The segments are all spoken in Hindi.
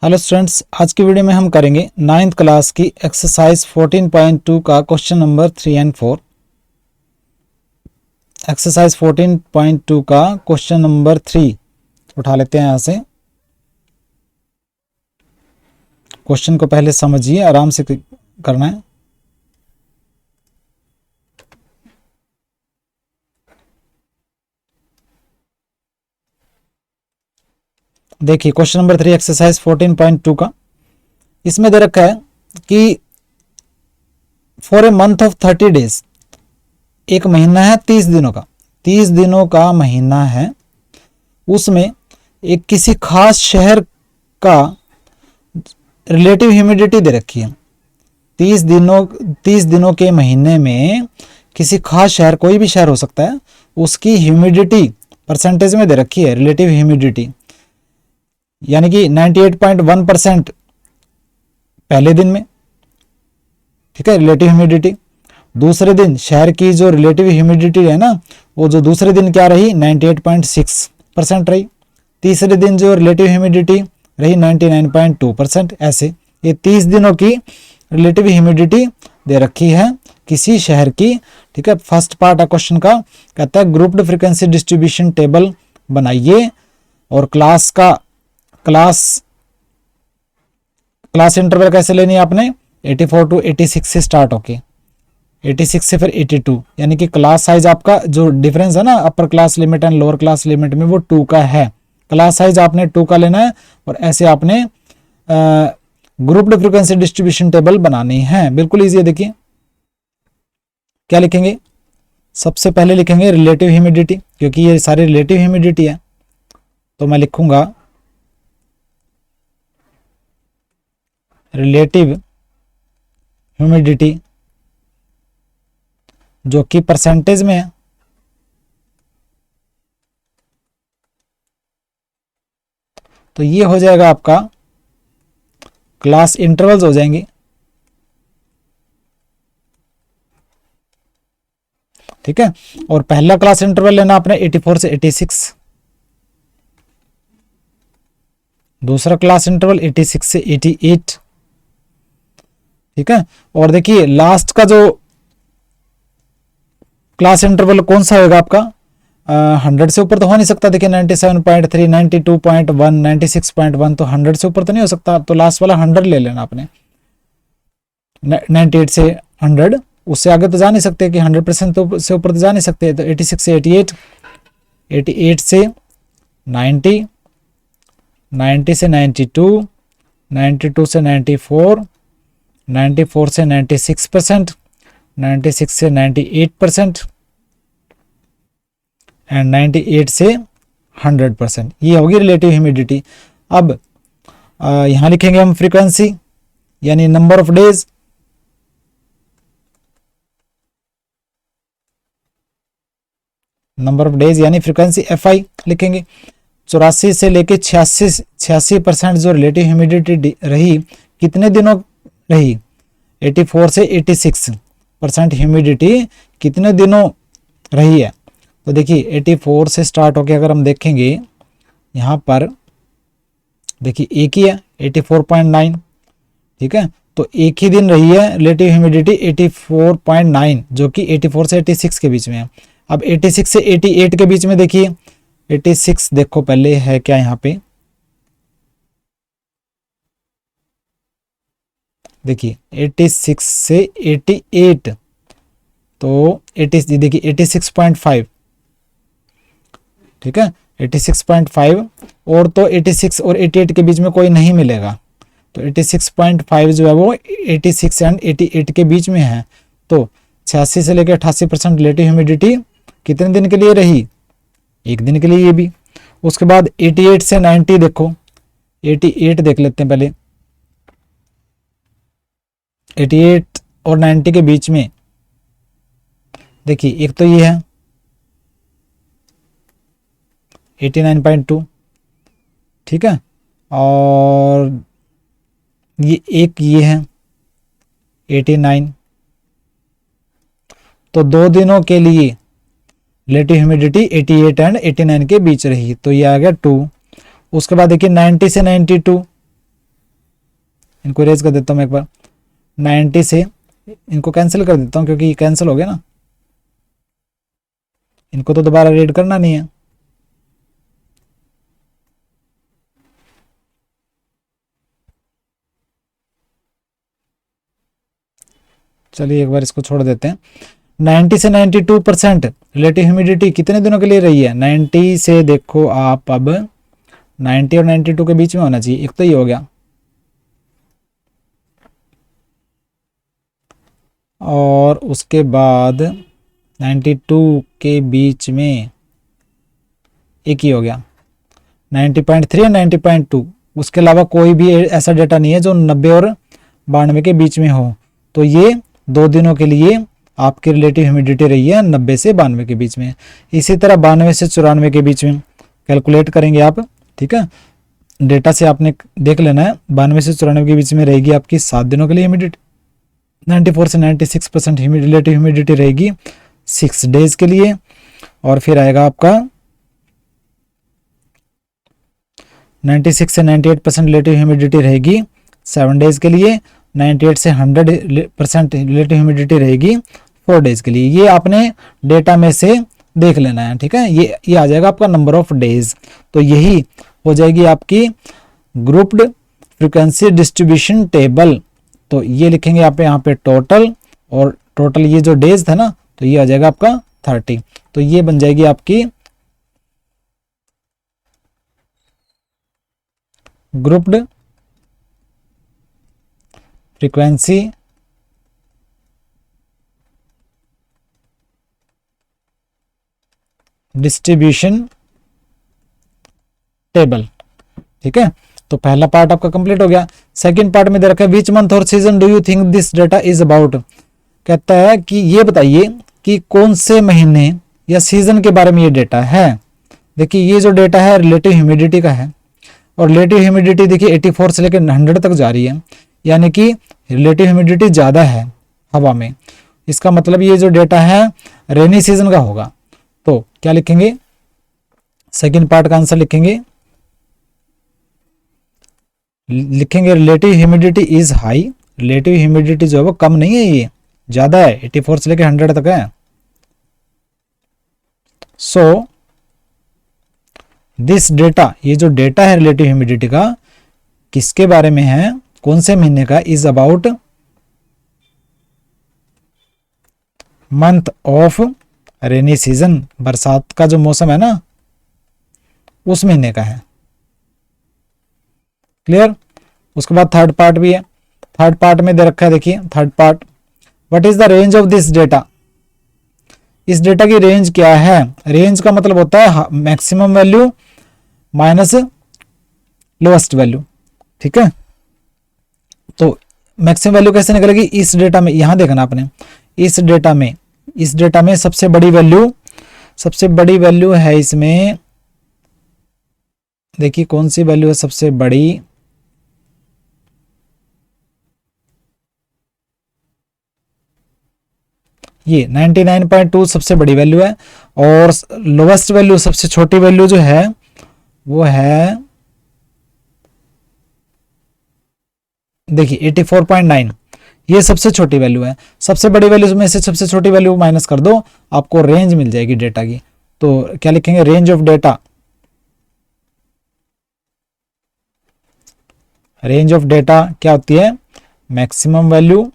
हेलो स्टूडेंट्स, आज की वीडियो में हम करेंगे 9th क्लास की एक्सरसाइज 14.2 का क्वेश्चन नंबर 3 एंड 4। एक्सरसाइज 14.2 का क्वेश्चन नंबर 3 उठा लेते हैं। यहाँ से क्वेश्चन को पहले समझिए, आराम से करना है। देखिए क्वेश्चन नंबर 3 एक्सरसाइज 14.2 का, इसमें दे रखा है कि for a month of 30 days, एक महीना है 30 दिनों का, 30 दिनों का महीना है, उसमें एक किसी खास शहर का रिलेटिव ह्यूमिडिटी दे रखी है। 30 दिनों के महीने में किसी खास शहर, कोई भी शहर हो सकता है, उसकी ह्यूमिडिटी परसेंटेज में दे रखी है, रिलेटिव ह्यूमिडिटी, यानी कि 98.1% पहले दिन में, ठीक है, रिलेटिव ह्यूमिडिटी। दूसरे दिन शहर की जो रिलेटिव ह्यूमिडिटी है ना, वो जो दूसरे दिन क्या रही, 98.6% रही। तीसरे दिन जो रिलेटिव ह्यूमिडिटी रही 99.2%। ऐसे ये 30 दिनों की रिलेटिव ह्यूमिडिटी दे रखी है किसी शहर की, ठीक है। फर्स्ट पार्ट है क्वेश्चन का, कहता है ग्रुप्ड फ्रीक्वेंसी डिस्ट्रीब्यूशन टेबल बनाइए और क्लास इंटरवल कैसे लेनी है आपने, 84 to 86 से स्टार्ट होके 86 से फिर 82, यानी कि क्लास साइज आपका जो डिफरेंस है ना upper class limit and lower class limit में, वो 2 का है। क्लास साइज आपने 2 का लेना है और ऐसे आपने ग्रुप्ड फ्रीक्वेंसी डिस्ट्रीब्यूशन टेबल बनानी है। बिल्कुल इजी है। देखिए क्या लिखेंगे, सबसे पहले लिखेंगे रिलेटिव ह्यूमिडिटी, क्योंकि ये सारी रिलेटिव ह्यूमिडिटी है, तो मैं लिखूंगा रिलेटिव ह्यूमिडिटी जो कि परसेंटेज में है, तो ये हो जाएगा आपका क्लास इंटरवल्स हो जाएंगे, ठीक है। और पहला क्लास इंटरवल लेना आपने 84 से 86, दूसरा क्लास इंटरवल 86 से 88, ठीक है। और देखिए लास्ट का जो क्लास इंटरवल कौन सा होगा आपका, 100 से ऊपर तो हो नहीं सकता। देखिए 97.3, 92.1, 96.1, तो 100 से ऊपर तो नहीं हो सकता, तो लास्ट वाला 100 ले लेना आपने। 98 से 100, उससे आगे तो जा नहीं सकते कि 100% तो से ऊपर तो जा नहीं सकते, तो 86 से 88, 88 से 90, 90 से 92, 92 से 94, 94 से 96%, 96 से 98% एंड 98 से 100%। ये होगी रिलेटिव ह्यूमिडिटी। अब यहां लिखेंगे हम फ्रीक्वेंसी, यानी number of days, number of days यानी फ्रीक्वेंसी FI लिखेंगे। 84 से लेके 86% जो रिलेटिव ह्यूमिडिटी रही, कितने दिनों रही, 84 से 86% ह्यूमिडिटी कितने दिनों रही है। तो देखिए 84 से स्टार्ट होके अगर हम देखेंगे, यहाँ पर देखिए एक ही है 84.9, ठीक है, तो एक ही दिन रही है रिलेटिव ह्यूमिडिटी 84.9, जो कि 84 से 86 के बीच में है। अब 86 से 88 के बीच में देखिए 86 देखो पहले है क्या यहाँ पे, देखिए 86 से 88, तो 80 देखिए 86.5, ठीक है, 86.5, और तो 86 और 88 के बीच में कोई नहीं मिलेगा, तो 86.5 जो है वो 86 एंड 88 के बीच में है। तो 86 से लेकर 88% रिलेटिव ह्यूमिडिटी कितने दिन के लिए रही, एक दिन के लिए ये भी। उसके बाद 88 से 90 देखो, 88 देख लेते हैं पहले, 88 और 90 के बीच में देखिए एक तो ये है 89.2, ठीक है, और ये एक ये है 89, तो 2 दिनों के लिए रिलेटिव ह्यूमिडिटी 88 एंड 89 के बीच रही, तो ये आ गया 2। उसके बाद देखिए 90 से 92, इनको इरेज कर देता हूँ मैं एक बार। 90 से इनको कैंसिल कर देता हूँ क्योंकि ये कैंसिल हो गया ना, इनको तो दोबारा रीड करना नहीं है। चलिए एक बार इसको छोड़ देते हैं। 90 से 92% रिलेटिव ह्यूमिडिटी कितने दिनों के लिए रही है? 90 से देखो आप, अब 90 और 92 के बीच में होना चाहिए, एक तो ये हो गया, और उसके बाद 92 के बीच में एक ही हो गया, 90.3 और 90.2। उसके अलावा कोई भी ऐसा डेटा नहीं है जो 90 और 92 के बीच में हो। तो ये 2 दिनों के लिए आपकी रिलेटिव ह्यूमिडिटी रही है 90 से 92 के बीच में। इसी तरह 92 से 94 के बीच में कैलकुलेट करेंगे आप, ठीक है। डेटा से आपने देख लेना है, 92 से 94 के बीच में रहेगी आपकी 7 दिनों के लिए ह्यूमिडिटी। 94 से 96% रिलेटिव ह्यूमिडिटी रहेगी 6 डेज के लिए। और फिर आएगा आपका 96 से 98% रिलेटिव ह्यूमिडिटी रहेगी 7 डेज के लिए। 98 से 100% रिलेटिव ह्यूमिडिटी रहेगी 4 डेज के लिए। ये आपने डेटा में से देख लेना है, ठीक है। ये आ जाएगा आपका नंबर ऑफ डेज। तो यही हो जाएगी आपकी ग्रुप्ड फ्रीक्वेंसी डिस्ट्रीब्यूशन टेबल। तो ये लिखेंगे आप यहाँ पे टोटल, और टोटल ये जो डेज था ना, तो ये आ जाएगा आपका 30। तो ये बन जाएगी आपकी ग्रुप्ड फ्रीक्वेंसी डिस्ट्रीब्यूशन टेबल, ठीक है। तो पहला पार्ट आपका कंप्लीट हो गया। सेकंड पार्ट में दे रखा है विच मंथ और season do you think this data is about. कहता है कि ये बताइए कि कौन से महीने या सीजन के बारे में ये डेटा है। देखिए ये जो डेटा है रिलेटिव ह्यूमिडिटी का है, और रिलेटिव ह्यूमिडिटी देखिए 84 से लेकर 100 तक जा रही है, यानी कि रिलेटिव ह्यूमिडिटी ज़्यादा है हवा में। इसका मतलब ये जो डेटा है रेनी सीजन का होगा। तो क्या लिखेंगे? सेकंड पार्ट का आंसर लिखेंगे relative humidity is high. Relative humidity जो है वो कम नहीं है, ये ज़्यादा है, 84 से लेकर 100 तक है। सो दिस डेटा, ये जो डेटा है रिलेटिव ह्यूमिडिटी का किसके बारे में है, कौन से महीने का, is about month of rainy season, बरसात का जो मौसम है ना उस महीने का है। क्लियर? उसके बाद थर्ड पार्ट भी है। थर्ड पार्ट में दे रखा है, देखिए third part, what is the range of this data. इस डेटा की रेंज क्या है? रेंज का मतलब होता है maximum value minus lowest value, ठीक है। तो मैक्सिमम वैल्यू कैसे निकलेगी? इस डेटा में, यहां देखना आपने, इस डेटा में सबसे बड़ी वैल्यू है इसमें, देखिए कौन सी वैल्यू है सबसे बड़ी, ये 99.2 सबसे बड़ी वैल्यू है, और लोवेस्ट वैल्यू, सबसे छोटी वैल्यू जो है वो है देखिए 84.9, ये सबसे छोटी वैल्यू है। सबसे बड़ी वैल्यू में से सबसे छोटी वैल्यू माइनस कर दो, आपको रेंज मिल जाएगी डेटा की। तो क्या लिखेंगे? Range of data, range of data क्या होती है? Maximum value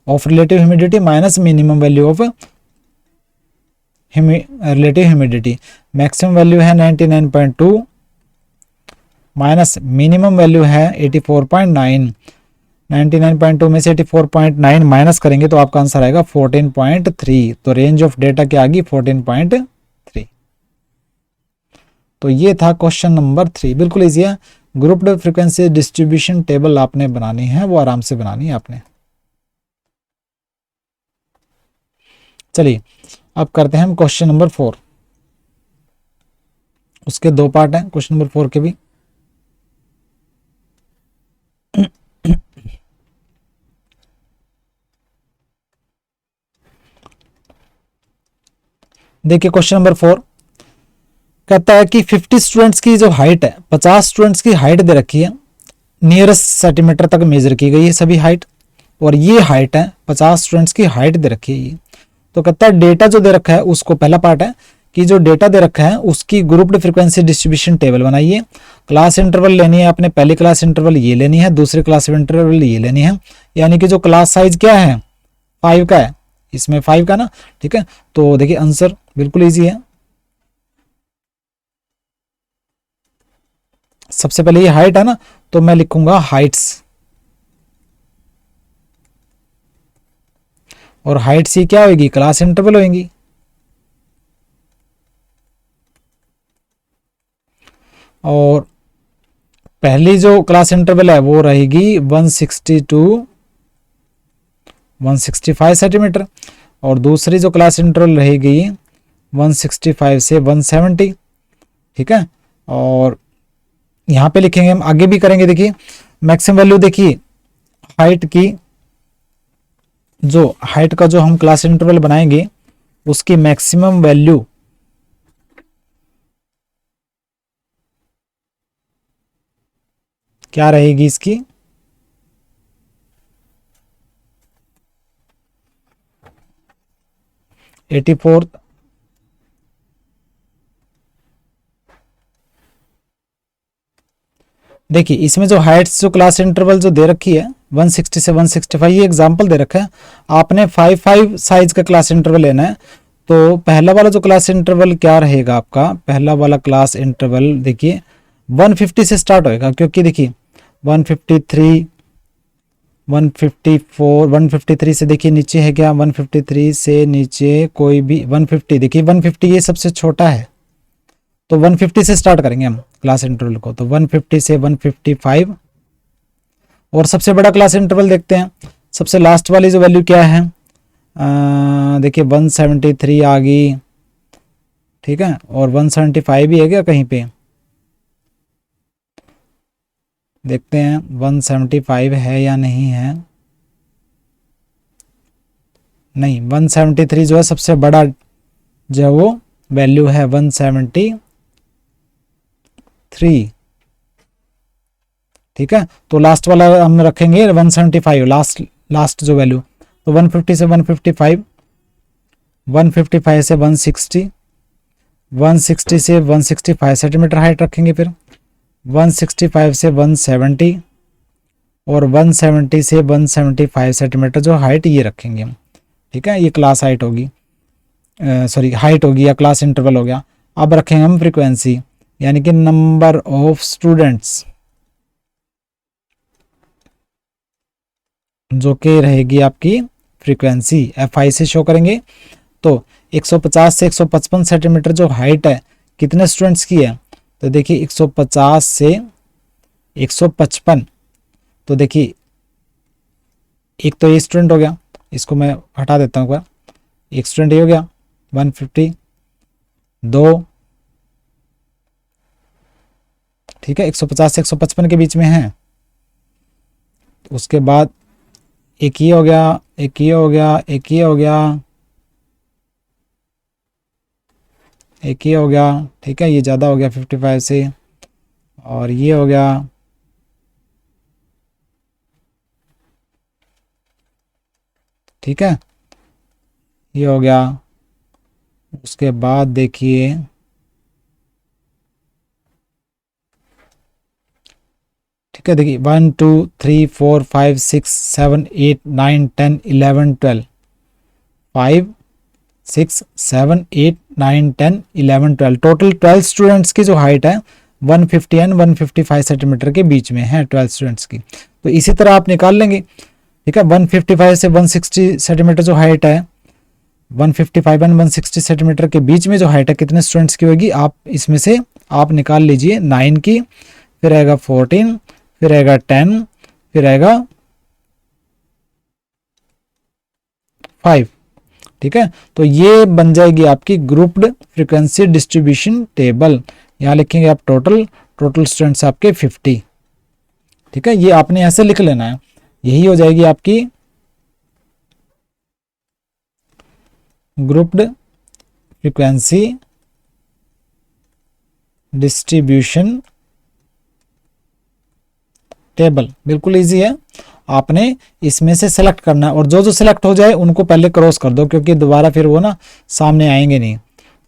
of relative humidity minus minimum value of relative humidity. Maximum value है 99.2 माइनस मिनिमम वैल्यू है 84.9। 99.2 में से 84.9 माइनस करेंगे तो आपका आंसर आएगा 14.3। तो रेंज ऑफ डेटा क्या आ गई? 14.3। तो ये था क्वेश्चन नंबर 3, बिल्कुल इजी है। ग्रुप्ड फ्रीक्वेंसी डिस्ट्रीब्यूशन टेबल आपने बनानी है, वो आराम से बनानी है आपने। चलिए अब करते हैं हम क्वेश्चन नंबर 4। उसके 2 पार्ट हैं क्वेश्चन नंबर 4 के भी। देखिए क्वेश्चन नंबर 4 कहता है कि 50 स्टूडेंट्स की जो हाइट है, 50 स्टूडेंट्स की हाइट दे रखी है, नियरेस्ट सेंटीमीटर तक मेजर की गई है सभी हाइट, और ये हाइट है 50 स्टूडेंट्स की हाइट दे रखी है ये। तो कहता है डेटा जो दे रखा है उसको, पहला पार्ट है कि जो डेटा दे रखा है उसकी ग्रुप्ड फ्रीक्वेंसी डिस्ट्रीब्यूशन टेबल बनाइए। क्लास इंटरवल लेनी है आपने, पहली क्लास इंटरवल ये लेनी है, दूसरी क्लास इंटरवल ये लेनी है, यानी कि जो क्लास साइज क्या है 5 का है, इसमें 5 का ना, ठीक है। तो देखिए आंसर बिल्कुल इजी है। सबसे पहले ये हाइट है ना, तो मैं लिखूंगा हाइट्स, और हाइट सी क्या होगी, क्लास इंटरवल होगी। और पहली जो क्लास इंटरवल है वो रहेगी 160 टू 165 सेंटीमीटर, और दूसरी जो क्लास इंटरवल रहेगी 165 से 170, ठीक है। और यहाँ पे लिखेंगे हम, आगे भी करेंगे। देखिए मैक्सिमम वैल्यू, देखिए हाइट की, जो हाइट का जो हम क्लास इंटरवल बनाएंगे उसकी मैक्सिमम वैल्यू क्या रहेगी इसकी, एटी फोर्थ। देखिए इसमें जो हाइट्स जो क्लास इंटरवल जो दे रखी है 160 से 165, ये एग्जांपल दे रखा है। आपने 5 साइज का क्लास इंटरवल लेना है, तो पहला वाला जो क्लास इंटरवल क्या रहेगा आपका, पहला वाला क्लास इंटरवल देखिए 150 से स्टार्ट होएगा, क्योंकि देखिए 153 154 153 से देखिए नीचे है क्या, 153 से नीचे कोई भी 150, देखिए 150 ये सबसे छोटा है, तो 150 से स्टार्ट करेंगे हम क्लास इंटरवल को, तो 150 से 155। और सबसे बड़ा क्लास इंटरवल देखते हैं, सबसे लास्ट वाली जो वैल्यू क्या है, देखिए 173 आ गई, ठीक है। और 175 भी है क्या कहीं पे, देखते हैं 175 है या नहीं है। नहीं, 173 जो है सबसे बड़ा जो है वो वैल्यू है 173, ठीक है। तो लास्ट वाला हम रखेंगे 175, लास्ट जो वैल्यू, तो 150 से 155, 155 से 160, 160 से 165 सेंटीमीटर हाइट रखेंगे, फिर 165 से 170, और 170 से 175 सेंटीमीटर जो हाइट ये रखेंगे हम, ठीक है। ये क्लास हाइट होगी, सॉरी हाइट होगी या क्लास इंटरवल हो गया। अब रखेंगे हम फ्रीक्वेंसी, यानी कि नंबर ऑफ स्टूडेंट्स, जो कि रहेगी आपकी फ्रीक्वेंसी FI से शो करेंगे। तो 150 से 155 सेंटीमीटर जो हाइट है कितने स्टूडेंट्स की है, तो देखिए 150 से 155, तो देखिए एक तो ये स्टूडेंट हो गया, इसको मैं हटा देता हूँ, एक स्टूडेंट ये हो गया 150, 2, ठीक है, 150 से 155 के बीच में है। उसके बाद एक ये हो गया, एक ये हो गया, एक ये हो गया, एक ये हो गया, ठीक है, ये ज़्यादा हो गया 55 से, और ये हो गया, ठीक है, ये हो गया। उसके बाद देखिए ठीक है, देखिए 1 2 3 4 5 6 7 8 9 10 11 12, 5 6 7 8 9 10 11 12, टोटल 12 स्टूडेंट्स की जो हाइट है 150 एंड 155 सेंटीमीटर के बीच में है 12 स्टूडेंट्स की। तो इसी तरह आप निकाल लेंगे, ठीक है। 155 से 160 सेंटीमीटर जो हाइट है, 155 एंड 160 सेंटीमीटर के बीच में जो हाइट है कितने स्टूडेंट्स की होगी, आप इसमें से आप निकाल लीजिए 9 की, फिर आएगा 14, फिर आएगा 10, फिर आएगा 5, ठीक है। तो ये बन जाएगी आपकी ग्रुप्ड फ्रीक्वेंसी डिस्ट्रीब्यूशन टेबल। यहाँ लिखेंगे आप टोटल स्टूडेंट्स आपके 50, ठीक है। ये आपने ऐसे लिख लेना है, यही हो जाएगी आपकी ग्रुप्ड फ्रीक्वेंसी डिस्ट्रीब्यूशन टेबल, बिल्कुल इजी है, आपने इसमें से सेलेक्ट करना है और जो जो सिलेक्ट हो जाए उनको पहले क्रॉस कर दो, क्योंकि दोबारा फिर वो ना सामने आएंगे नहीं।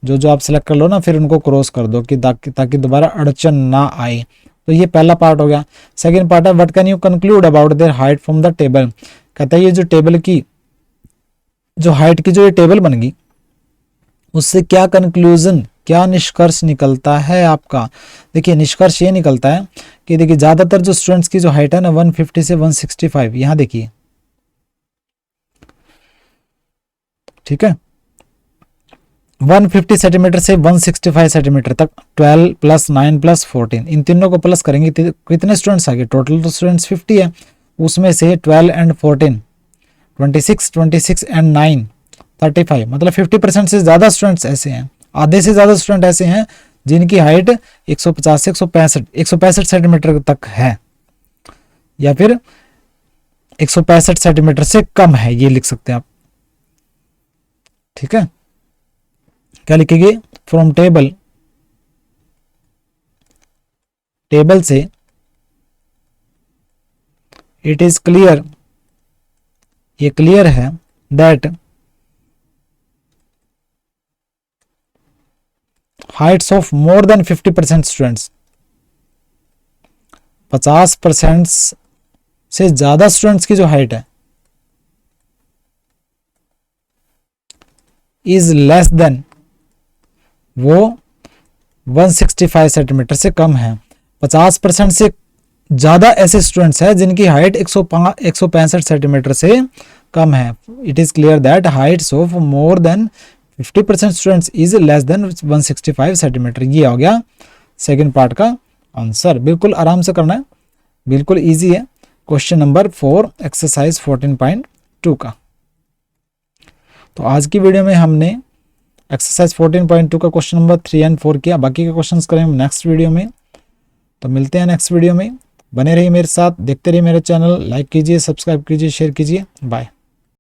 जो जो आप सिलेक्ट कर लो ना फिर उनको क्रॉस कर दो कि ताकि दोबारा अड़चन ना आए। तो ये पहला पार्ट हो गया। सेकंड पार्ट है what can you conclude about their height from the table. कहता है ये जो टेबल की जो हाइट की जो ये टेबल बन गई उससे क्या कंक्लूजन, क्या निष्कर्ष निकलता है आपका। देखिए निष्कर्ष ये निकलता है कि देखिए ज्यादातर जो स्टूडेंट्स की जो हाइट है ना 150 से 165, यहां देखिए, ठीक है, 150 सेंटीमीटर से 165 सेंटीमीटर तक 12 प्लस 9 प्लस 14, इन तीनों को प्लस करेंगे कितने स्टूडेंट्स आ गए, टोटल तो स्टूडेंट्स 50 है, उसमें से 12 एंड 14 26 एंड 9 35, मतलब 50% से ज़्यादा स्टूडेंट्स ऐसे हैं, आधे से ज़्यादा स्टूडेंट ऐसे हैं जिनकी हाइट 150 से 165 सेंटीमीटर तक है, या फिर 165 सेंटीमीटर से कम है, ये लिख सकते हैं आप। ठीक है, क्या लिखेंगे, फ्रॉम टेबल से इट इज क्लियर, ये क्लियर है that Heights of more than 50% students, 50% से ज्यादा स्टूडेंट्स की जो हाइट है इज लेस देन, वो 165 सेंटीमीटर से कम है। 50% से ज्यादा ऐसे स्टूडेंट्स हैं जिनकी हाइट 165 सेंटीमीटर से कम है। It is clear that Heights of more than 50% students is less than 165 centimetre. ये हो गया सेकंड पार्ट का आंसर। बिल्कुल आराम से करना है, बिल्कुल इजी है। क्वेश्चन नंबर 4 एक्सरसाइज 14.2 का। तो आज की वीडियो में हमने एक्सरसाइज 14.2 का क्वेश्चन नंबर 3 एंड 4 किया। बाकी के क्वेश्चंस करें हम नेक्स्ट वीडियो में। तो मिलते हैं नेक्स्ट वीडियो में। बने रहिए मेरे साथ, देखते रहिए मेरे चैनल, लाइक कीजिए, सब्सक्राइब कीजिए, शेयर कीजिए। बाय।